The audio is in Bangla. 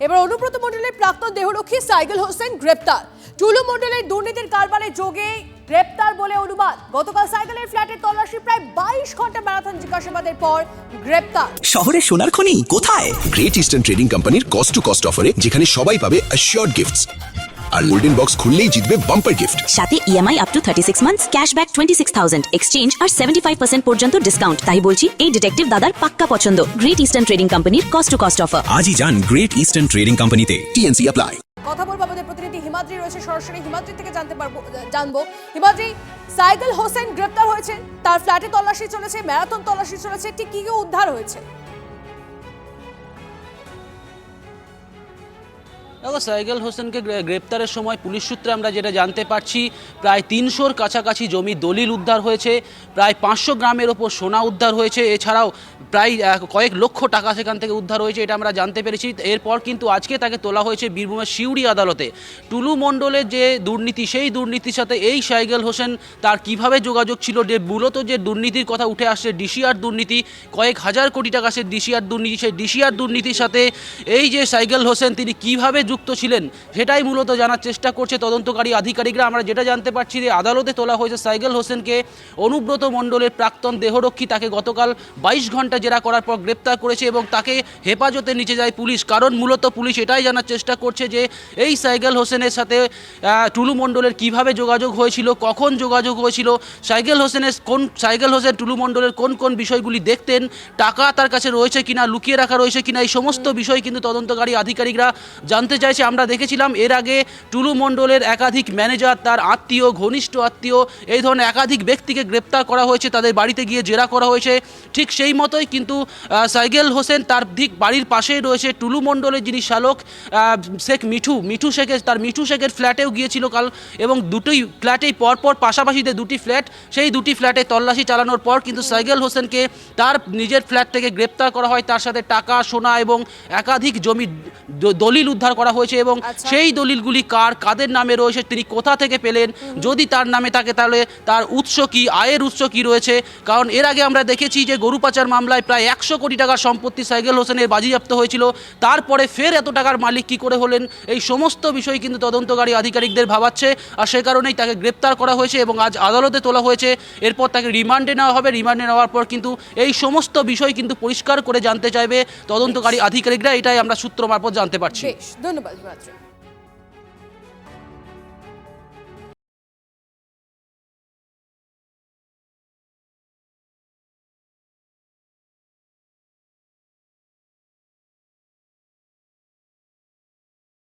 এবার অনুব্রত মণ্ডলের প্রাক্তন দেহরক্ষী সাইকেল হোসেন গ্রেপ্তার। টুলু মণ্ডলের দুর্নীতির কারবারে যোগে গ্রেপ্তার বলে অনুমান। গতকাল সাইকেলের ফ্ল্যাটে তল্লাশি প্রায় 22 ঘন্টা ম্যারাথন জিজ্ঞাসাবাদের পর গ্রেপ্তার। শহরে সোনার খনি কোথায়? গ্রেট ইস্টার্ন ট্রেডিং কোম্পানির কস্ট টু কস্ট অফারে, যেখানে সবাই পাবে অ্যাসিওরড গিফটস আর গোল্ডেন বক্স খুললেই জিতবে বাম্পার গিফট। সাথে EMI up to 36 months, cashback 26,000, exchange আর 75% পর্যন্ত ডিসকাউন্ট। তাই বলছি, এই ডিটেকটিভ দাদার পাক্কা পছন্দ। গ্রেট ইস্টার্ন ট্রেডিং কোম্পানির কস্ট টু কস্ট অফার। আজই যান গ্রেট ইস্টার্ন ট্রেডিং কোম্পানিতে। TNC apply. কথা বলবো আমাদের প্রতিনিধি হিমাদ্রি রয়েছে, সরাসরি হিমাদ্রি থেকে জানবো। হিমাদ্রি, সাইকেল হোসেন গ্রেপ্তার হয়েছে, তার ফ্ল্যাটে তল্লাশি চলেছে, ম্যারাথন তল্লাশি চলেছে, ঠিক কি কি উদ্ধার হয়েছে? সাইকেল হোসেনকে গ্রেপ্তারের সময় পুলিশ সূত্রে আমরা যেটা জানতে পারছি, প্রায় 300-র কাছাকাছি জমি দলিল উদ্ধার হয়েছে, প্রায় 500 গ্রামের ওপর সোনা উদ্ধার হয়েছে, এছাড়াও প্রায় কয়েক লক্ষ টাকা সেখান থেকে উদ্ধার হয়েছে, এটা আমরা জানতে পেরেছি। এরপর কিন্তু আজকে তাকে তোলা হয়েছে বীরভূমের সিউড়ি আদালতে। টুলু মণ্ডলের যে দুর্নীতি, সেই দুর্নীতির সাথে এই সাইকেল হোসেন তার কিভাবে যোগাযোগ ছিল, যে মূলত যে দুর্নীতির কথা উঠে আসছে, ডিসিআর দুর্নীতি, কয়েক হাজার কোটি টাকা সে ডিসিআর দুর্নীতি, সেই ডিসিআর দুর্নীতির সাথে এই যে সাইকেল হোসেন তিনি কিভাবে যুক্ত ছিলেন, সেটাই মূলত জানার চেষ্টা করছে তদন্তকারী আধিকারিকরা। আমরা যেটা জানতে পারছি যে আদালতে তোলা হয়েছে সাইকেল হোসেনকে। অনুব্রত মণ্ডলের প্রাক্তন দেহরক্ষী তাকে গতকাল 22 ঘন্টা জেরা করার পর গ্রেপ্তার করেছে এবং তাকে হেফাজতে নিচে যায় পুলিশ। কারণ মূলত পুলিশ এটাই জানার চেষ্টা করছে যে এই সাইকেল হোসেনের সাথে টুলু মণ্ডলের কিভাবে যোগাযোগ হয়েছিল, কখন যোগাযোগ হয়েছিল, সাইকেল হোসেন টুলু মণ্ডলের কোন কোন বিষয়গুলি দেখতেন, টাকা তার কাছে রয়েছে কিনা, লুকিয়ে রাখা রয়েছে কিনা, এই সমস্ত বিষয় কিন্তু তদন্তকারী আধিকারিকরা জানতে চাইছে। আমরা দেখেছিলাম এর আগে টুলু মণ্ডলের একাধিক ম্যানেজার, তার আত্মীয়, ঘনিষ্ঠ আত্মীয়, এই ধরনের একাধিক ব্যক্তিকে গ্রেপ্তার করা হয়েছে, তাদের বাড়িতে গিয়ে জেরা করা হয়েছে। ঠিক সেই মতোই কিন্তু সাইকেল হোসেন, তার ঠিক বাড়ির পাশেই রয়েছে টুলু মণ্ডলের যিনি শালক শেখ মিঠু শেখের, তার মিঠু শেখের ফ্ল্যাটেও গিয়েছিল কাল, এবং দুটোই ফ্ল্যাটেই পরপর পাশাপাশিতে দুটি ফ্ল্যাট, সেই দুটি ফ্ল্যাটে তল্লাশি চালানোর পর কিন্তু সাইকেল হোসেনকে তার নিজের ফ্ল্যাট থেকে গ্রেপ্তার করা হয়। তার সাথে টাকা, সোনা এবং একাধিক জমি দলিল উদ্ধার করা হয়েছে এবং সেই দলিলগুলি কাদের নামে রয়েছে, তিনি কোথা থেকে পেলেন, যদি তার নামে থাকে তাহলে তার উৎস কি, আয়ের উৎস কি রয়েছে। কারণ এর আগে আমরা দেখেছি যে গরু পাচার মামলায় প্রায় 100 কোটি টাকার সম্পত্তি সাইকেল হোসেনের বাজেয়াপ্ত হয়েছিল, তারপরে ফের এত টাকার মালিক কি করে হলেন, এই সমস্ত বিষয় কিন্তু তদন্তকারী আধিকারিকদের ভাবাচ্ছে। আর সে কারণেই তাকে গ্রেপ্তার করা হয়েছে এবং আজ আদালতে তোলা হয়েছে। এরপর তাকে রিমান্ডে নেওয়া হবে। রিমান্ডে নেওয়ার পর কিন্তু এই সমস্ত বিষয় কিন্তু পরিষ্কার করে জানতে চাইবে তদন্তকারী আধিকারিকরা, এটাই আমরা সূত্র মারফত জানতে পারছি। ধন্যবাদ।